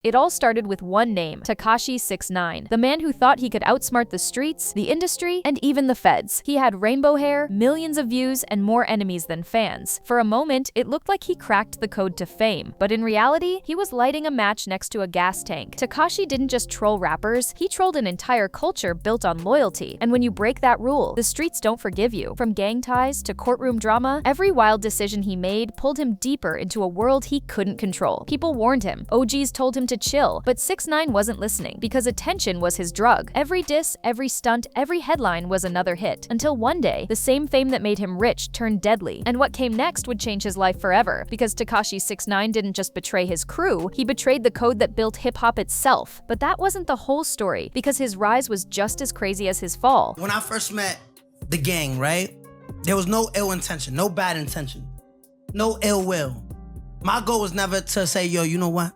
It all started with one name, Tekashi6ix9ine, the man who thought he could outsmart the streets, the industry, and even the feds. He had rainbow hair, millions of views, and more enemies than fans. For a moment, it looked like he cracked the code to fame, but in reality, he was lighting a match next to a gas tank. Tekashi didn't just troll rappers, he trolled an entire culture built on loyalty. And when you break that rule, the streets don't forgive you. From gang ties to courtroom drama, every wild decision he made pulled him deeper into a world he couldn't control. People warned him, OGs told him to chill, but 6ix9ine wasn't listening because attention was his drug. Every diss, every stunt, every headline was another hit. Until one day, the same fame that made him rich turned deadly. And what came next would change his life forever, because Tekashi6ix9ine didn't just betray his crew, he betrayed the code that built hip-hop itself. But that wasn't the whole story, because his rise was just as crazy as his fall. When I first met the gang, right? There was no ill intention, no bad intention, no ill will. My goal was never to say, yo, you know what?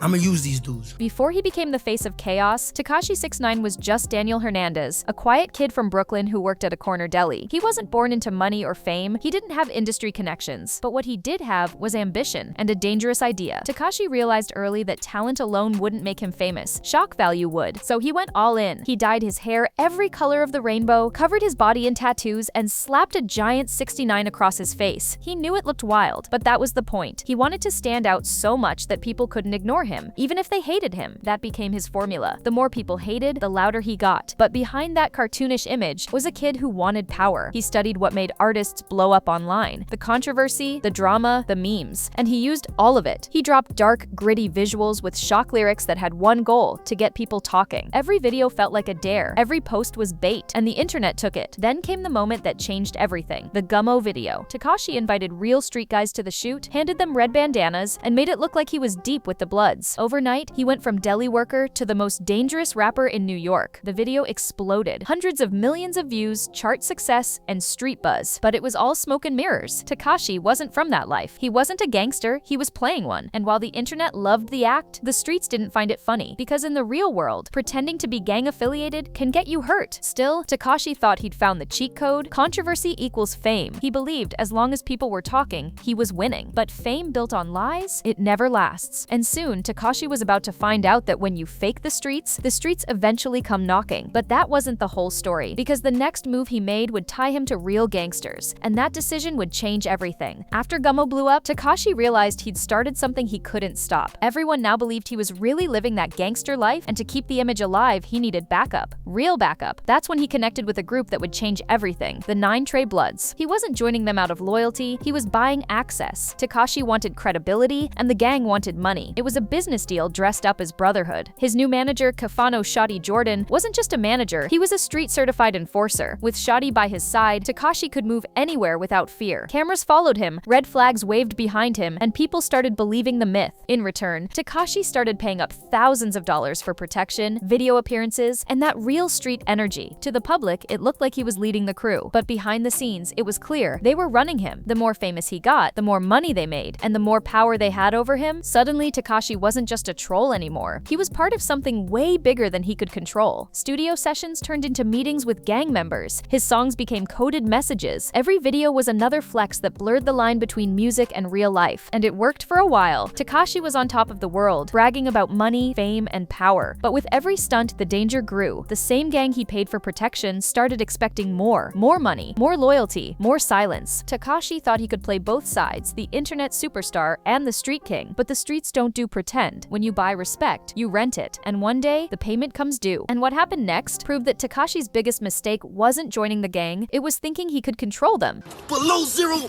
I'm gonna use these dudes. Before he became the face of chaos, Tekashi6ix9ine was just Daniel Hernandez, a quiet kid from Brooklyn who worked at a corner deli. He wasn't born into money or fame, he didn't have industry connections, but what he did have was ambition and a dangerous idea. Tekashi realized early that talent alone wouldn't make him famous, shock value would, so he went all in. He dyed his hair every color of the rainbow, covered his body in tattoos, and slapped a giant 69 across his face. He knew it looked wild, but that was the point. He wanted to stand out so much that people couldn't ignore him. Even if they hated him, that became his formula. The more people hated, the louder he got. But behind that cartoonish image was a kid who wanted power. He studied what made artists blow up online, the controversy, the drama, the memes, and he used all of it. He dropped dark, gritty visuals with shock lyrics that had one goal: to get people talking. Every video felt like a dare, every post was bait, and the internet took it. Then came the moment that changed everything, the Gummo video. Tekashi invited real street guys to the shoot, handed them red bandanas, and made it look like he was deep with the Bloods. Overnight, he went from deli worker to the most dangerous rapper in New York. The video exploded. Hundreds of millions of views, chart success, and street buzz. But it was all smoke and mirrors. Tekashi wasn't from that life. He wasn't a gangster, he was playing one. And while the internet loved the act, the streets didn't find it funny. Because in the real world, pretending to be gang affiliated can get you hurt. Still, Tekashi thought he'd found the cheat code. Controversy equals fame. He believed as long as people were talking, he was winning. But fame built on lies? It never lasts. And soon, Tekashi was about to find out that when you fake the streets eventually come knocking. But that wasn't the whole story, because the next move he made would tie him to real gangsters, and that decision would change everything. After Gummo blew up, Tekashi realized he'd started something he couldn't stop. Everyone now believed he was really living that gangster life, and to keep the image alive, he needed backup. Real backup. That's when he connected with a group that would change everything, the Nine Trey Bloods. He wasn't joining them out of loyalty, he was buying access. Tekashi wanted credibility, and the gang wanted money. It was a business deal dressed up as brotherhood. His new manager, Kafano Shotty Jordan, wasn't just a manager, he was a street-certified enforcer. With Shotty by his side, Tekashi could move anywhere without fear. Cameras followed him, red flags waved behind him, and people started believing the myth. In return, Tekashi started paying up thousands of dollars for protection, video appearances, and that real street energy. To the public, it looked like he was leading the crew, but behind the scenes, it was clear they were running him. The more famous he got, the more money they made, and the more power they had over him. Suddenly, Tekashi wasn't just a troll anymore. He was part of something way bigger than he could control. Studio sessions turned into meetings with gang members. His songs became coded messages. Every video was another flex that blurred the line between music and real life. And it worked for a while. Tekashi was on top of the world, bragging about money, fame, and power. But with every stunt, the danger grew. The same gang he paid for protection started expecting more. More money, more loyalty, more silence. Tekashi thought he could play both sides, the internet superstar and the street king. But the streets don't do pretend. When you buy respect, you rent it, and one day, the payment comes due. And what happened next proved that Tekashi's biggest mistake wasn't joining the gang, it was thinking he could control them. Below zero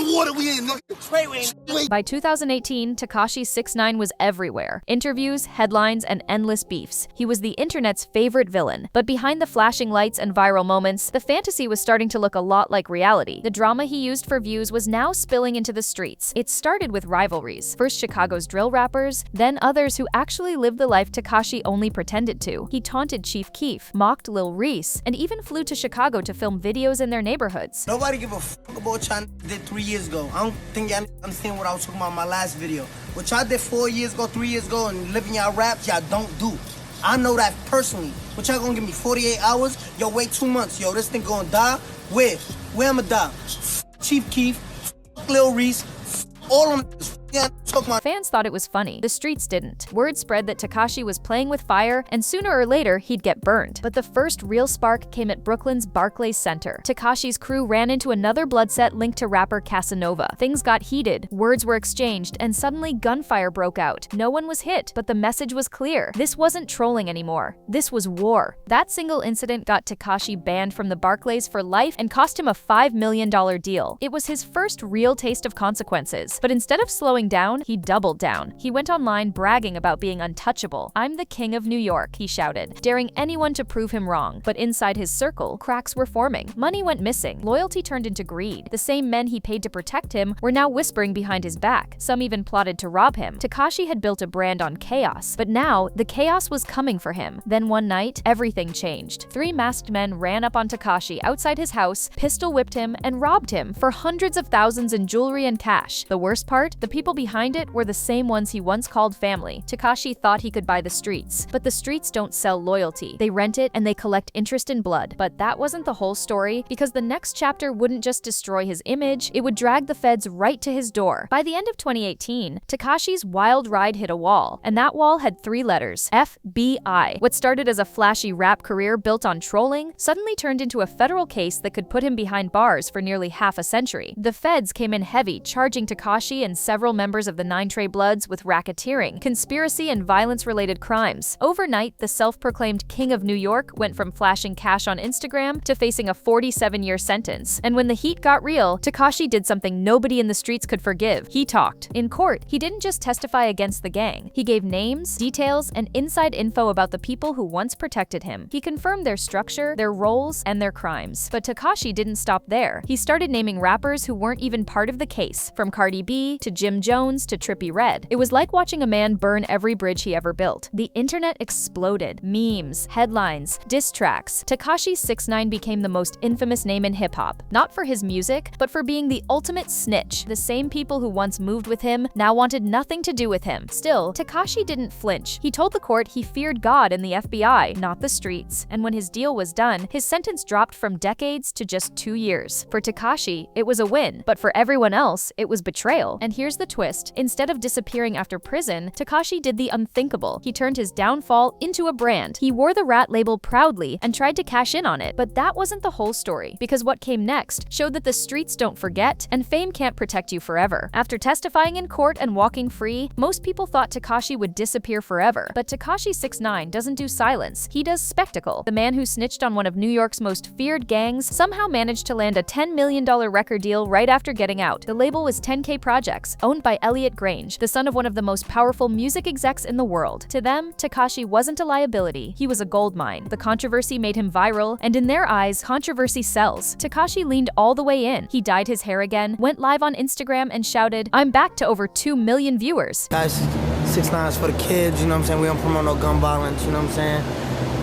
water, we ain't By 2018, Tekashi6ix9ine was everywhere. Interviews, headlines, and endless beefs. He was the internet's favorite villain. But behind the flashing lights and viral moments, the fantasy was starting to look a lot like reality. The drama he used for views was now spilling into the streets. It started with rivalries. First Chicago's drill rappers, then others who actually lived the life Tekashi only pretended to. He taunted Chief Keef, mocked Lil Reese, and even flew to Chicago to film videos in their neighborhoods. Nobody give a fuck about what y'all did 3 years ago. I don't think y'all understand what I was talking about in my last video. What y'all did 4 years ago, 3 years ago, and living y'all raps, y'all don't do. I know that personally. What y'all gonna give me 48 hours? Yo, wait 2 months. Yo, this thing gonna die? Where? Where I'ma die? Chief Keef, Lil Reese, all of them. took my Fans thought it was funny. The streets didn't. Word spread that Tekashi was playing with fire, and sooner or later, he'd get burned. But the first real spark came at Brooklyn's Barclays Center. Tekashi's crew ran into another blood set linked to rapper Casanova. Things got heated, words were exchanged, and suddenly gunfire broke out. No one was hit, but the message was clear. This wasn't trolling anymore. This was war. That single incident got Tekashi banned from the Barclays for life and cost him a $5 million deal. It was his first real taste of consequences. But instead of slowing down, he doubled down. He went online bragging about being untouchable. "I'm the king of New York," he shouted, daring anyone to prove him wrong. But inside his circle, cracks were forming. Money went missing. Loyalty turned into greed. The same men he paid to protect him were now whispering behind his back. Some even plotted to rob him. Tekashi had built a brand on chaos, but now the chaos was coming for him. Then one night, everything changed. 3 masked men ran up on Tekashi outside his house, pistol whipped him, and robbed him for hundreds of thousands in jewelry and cash. The worst part? The people behind it were the same ones he once called family. Tekashi thought he could buy the streets, but the streets don't sell loyalty. They rent it and they collect interest in blood. But that wasn't the whole story, because the next chapter wouldn't just destroy his image, it would drag the feds right to his door. By the end of 2018, Tekashi's wild ride hit a wall, and that wall had 3 letters: FBI. What started as a flashy rap career built on trolling suddenly turned into a federal case that could put him behind bars for nearly half a century. The feds came in heavy, charging Tekashi and several members of the Nine Trey Bloods with racketeering, conspiracy, and violence-related crimes. Overnight, the self-proclaimed king of New York went from flashing cash on Instagram to facing a 47-year sentence. And when the heat got real, Tekashi did something nobody in the streets could forgive. He talked. In court, he didn't just testify against the gang. He gave names, details, and inside info about the people who once protected him. He confirmed their structure, their roles, and their crimes. But Tekashi didn't stop there. He started naming rappers who weren't even part of the case, from Cardi B to Jim Jones to Trippie Redd. It was like watching a man burn every bridge he ever built. The internet exploded. Memes, headlines, diss tracks. Tekashi6ix9ine became the most infamous name in hip-hop, not for his music, but for being the ultimate snitch. The same people who once moved with him now wanted nothing to do with him. Still, Tekashi didn't flinch. He told the court he feared God and the FBI, not the streets. And when his deal was done, his sentence dropped from decades to just 2 years. For Tekashi, it was a win, but for everyone else, it was betrayal. And here's the twist. Instead of disappearing after prison, Tekashi did the unthinkable. He turned his downfall into a brand. He wore the rat label proudly and tried to cash in on it. But that wasn't the whole story, because what came next showed that the streets don't forget and fame can't protect you forever. After testifying in court and walking free, most people thought Tekashi would disappear forever. But Tekashi6ix9ine doesn't do silence. He does spectacle. The man who snitched on one of New York's most feared gangs somehow managed to land a $10 million record deal right after getting out. The label was 10K Projects, owned by Elliot Grange, the son of one of the most powerful music execs in the world. To them, Tekashi wasn't a liability. He was a goldmine. The controversy made him viral, and in their eyes, controversy sells. Tekashi leaned all the way in. He dyed his hair again, went live on Instagram, and shouted, "I'm back," to over 2 million viewers. Guys, 6ix9ine's for the kids, you know what I'm saying? We don't promote no gun violence, you know what I'm saying?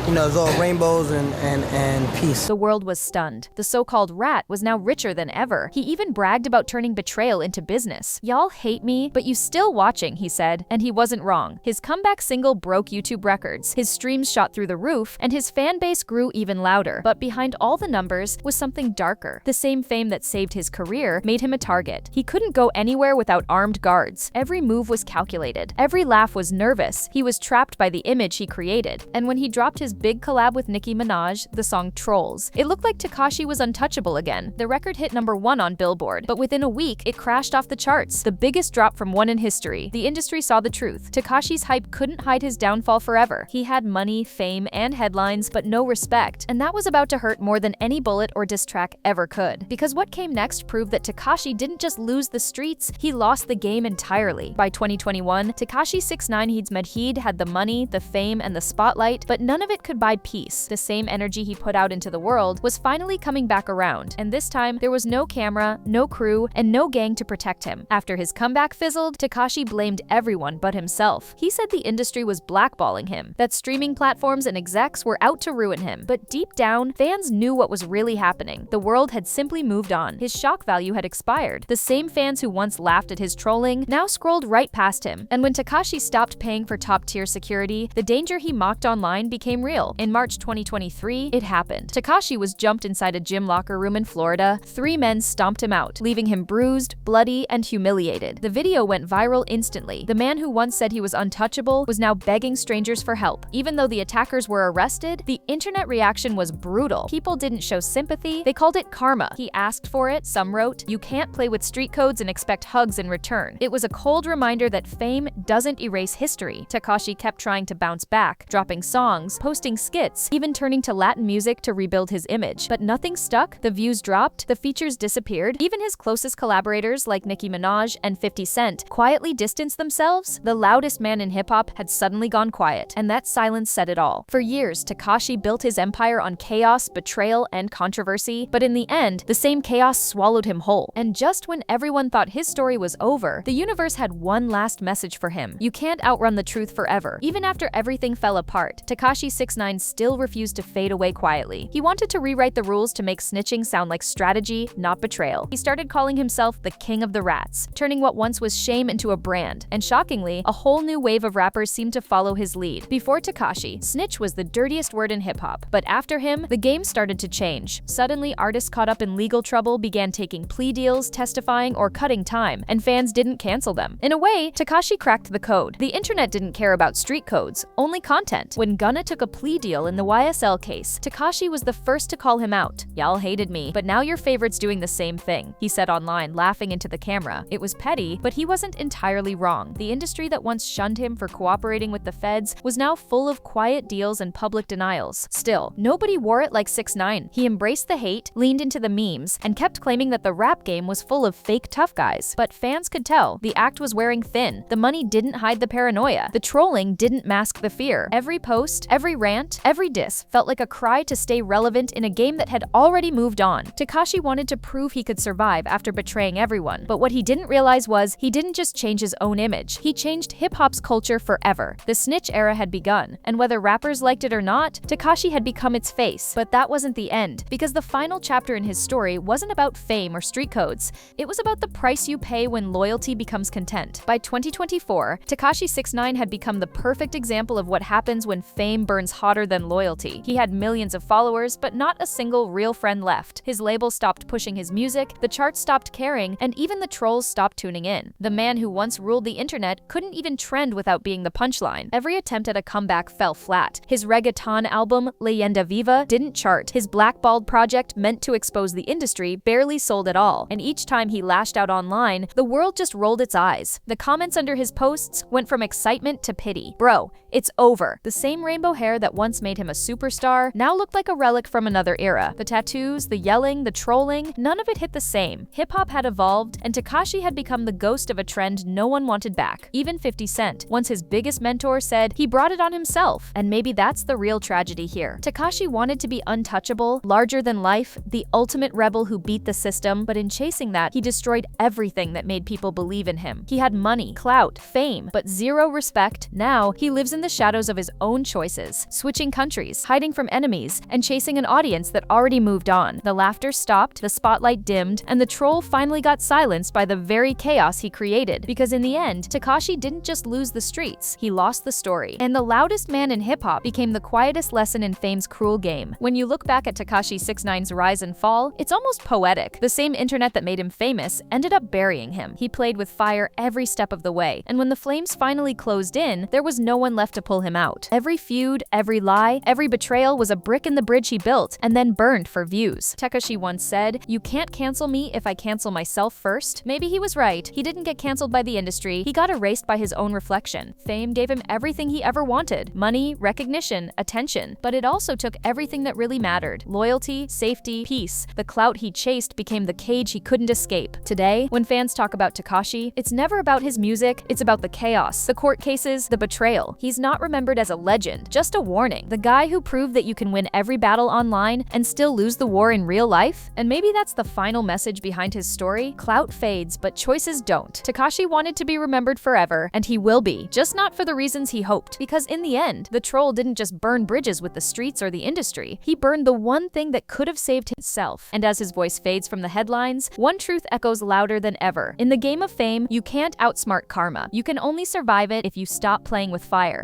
You know, it's all rainbows and peace. The world was stunned. The so-called rat was now richer than ever. He even bragged about turning betrayal into business. "Y'all hate me, but you still watching," he said. And he wasn't wrong. His comeback single broke YouTube records. His streams shot through the roof, and his fan base grew even louder. But behind all the numbers was something darker. The same fame that saved his career made him a target. He couldn't go anywhere without armed guards. Every move was calculated. Every laugh was nervous. He was trapped by the image he created. And when he dropped his big collab with Nicki Minaj, the song Trolls, it looked like Tekashi was untouchable again. The record hit #1 on Billboard, but within a week, it crashed off the charts, the biggest drop from one in history. The industry saw the truth. Tekashi's hype couldn't hide his downfall forever. He had money, fame, and headlines, but no respect, and that was about to hurt more than any bullet or diss track ever could. Because what came next proved that Tekashi didn't just lose the streets, he lost the game entirely. By 2021, Tekashi6ix9ine's had the money, the fame, and the spotlight, but none of it could buy peace. The same energy he put out into the world was finally coming back around, and this time there was no camera, no crew, and no gang to protect him. After his comeback fizzled, Tekashi blamed everyone but himself. He said the industry was blackballing him, that streaming platforms and execs were out to ruin him. But deep down, fans knew what was really happening. The world had simply moved on. His shock value had expired. The same fans who once laughed at his trolling now scrolled right past him. And when Tekashi stopped paying for top-tier security, the danger he mocked online became real. betrayal. In March 2023, it happened. Tekashi was jumped inside a gym locker room in Florida. 3 men stomped him out, leaving him bruised, bloody, and humiliated. The video went viral instantly. The man who once said he was untouchable was now begging strangers for help. Even though the attackers were arrested, the internet reaction was brutal. People didn't show sympathy, they called it karma. He asked for it, some wrote, "You can't play with street codes and expect hugs in return." It was a cold reminder that fame doesn't erase history. Tekashi kept trying to bounce back, dropping songs, posting skits, even turning to Latin music to rebuild his image. But nothing stuck, the views dropped, the features disappeared. Even his closest collaborators like Nicki Minaj and 50 Cent quietly distanced themselves. The loudest man in hip-hop had suddenly gone quiet, and that silence said it all. For years, Tekashi built his empire on chaos, betrayal, and controversy, but in the end, the same chaos swallowed him whole. And just when everyone thought his story was over, the universe had one last message for him. You can't outrun the truth forever. Even after everything fell apart, Tekashi6ix9ine still refused to fade away quietly. He wanted to rewrite the rules to make snitching sound like strategy, not betrayal. He started calling himself the king of the rats, turning what once was shame into a brand. And shockingly, a whole new wave of rappers seemed to follow his lead. Before Tekashi, snitch was the dirtiest word in hip-hop. But after him, the game started to change. Suddenly, artists caught up in legal trouble began taking plea deals, testifying, or cutting time, and fans didn't cancel them. In a way, Tekashi cracked the code. The internet didn't care about street codes, only content. When Gunna took a plea deal in the YSL case, Tekashi was the first to call him out. "Y'all hated me, but now your favorite's doing the same thing," he said online, laughing into the camera. It was petty, but he wasn't entirely wrong. The industry that once shunned him for cooperating with the feds was now full of quiet deals and public denials. Still, nobody wore it like 6ix9ine. He embraced the hate, leaned into the memes, and kept claiming that the rap game was full of fake tough guys. But fans could tell, the act was wearing thin. The money didn't hide the paranoia. The trolling didn't mask the fear. Every post, every rant, every diss felt like a cry to stay relevant in a game that had already moved on. Tekashi wanted to prove he could survive after betraying everyone. But what he didn't realize was, he didn't just change his own image. He changed hip-hop's culture forever. The snitch era had begun, and whether rappers liked it or not, Tekashi had become its face. But that wasn't the end, because the final chapter in his story wasn't about fame or street codes. It was about the price you pay when loyalty becomes content. By 2024, Tekashi6ix9ine had become the perfect example of what happens when fame burns hotter than loyalty. He had millions of followers, but not a single real friend left. His label stopped pushing his music, the charts stopped caring, and even the trolls stopped tuning in. The man who once ruled the internet couldn't even trend without being the punchline. Every attempt at a comeback fell flat. His reggaeton album, Leyenda Viva, didn't chart. His blackballed project, meant to expose the industry, barely sold at all. And each time he lashed out online, the world just rolled its eyes. The comments under his posts went from excitement to pity. "Bro, it's over." The same rainbow hair that once made him a superstar now looked like a relic from another era. The tattoos, the yelling, the trolling, none of it hit the same. Hip-hop had evolved, and Tekashi had become the ghost of a trend no one wanted back. Even 50 Cent, once his biggest mentor, said he brought it on himself. And maybe that's the real tragedy here. Tekashi wanted to be untouchable, larger than life, the ultimate rebel who beat the system, but in chasing that, he destroyed everything that made people believe in him. He had money, clout, fame, but zero respect. Now, he lives in the shadows of his own choices, switching countries, hiding from enemies, and chasing an audience that already moved on. The laughter stopped, the spotlight dimmed, and the troll finally got silenced by the very chaos he created. Because in the end, Tekashi didn't just lose the streets, he lost the story. And the loudest man in hip-hop became the quietest lesson in fame's cruel game. When you look back at Tekashi6ix9ine's rise and fall, it's almost poetic. The same internet that made him famous ended up burying him. He played with fire every step of the way, and when the flames finally closed in, there was no one left to pull him out. Every feud, every lie, every betrayal was a brick in the bridge he built, and then burned for views. Tekashi once said, "You can't cancel me if I cancel myself first." Maybe he was right. He didn't get canceled by the industry, he got erased by his own reflection. Fame gave him everything he ever wanted: money, recognition, attention. But it also took everything that really mattered: loyalty, safety, peace. The clout he chased became the cage he couldn't escape. Today, when fans talk about Tekashi, it's never about his music, it's about the chaos, the court cases, the betrayal. He's not remembered as a legend, just a warning. The guy who proved that you can win every battle online and still lose the war in real life. And maybe that's the final message behind his story. Clout fades, but choices don't. Tekashi wanted to be remembered forever, and he will be, just not for the reasons he hoped. Because in the end, the troll didn't just burn bridges with the streets or the industry, he burned the one thing that could have saved himself. And as his voice fades from the headlines, one truth echoes louder than ever. In the game of fame, you can't outsmart karma. You can only survive it if you stop playing with fire.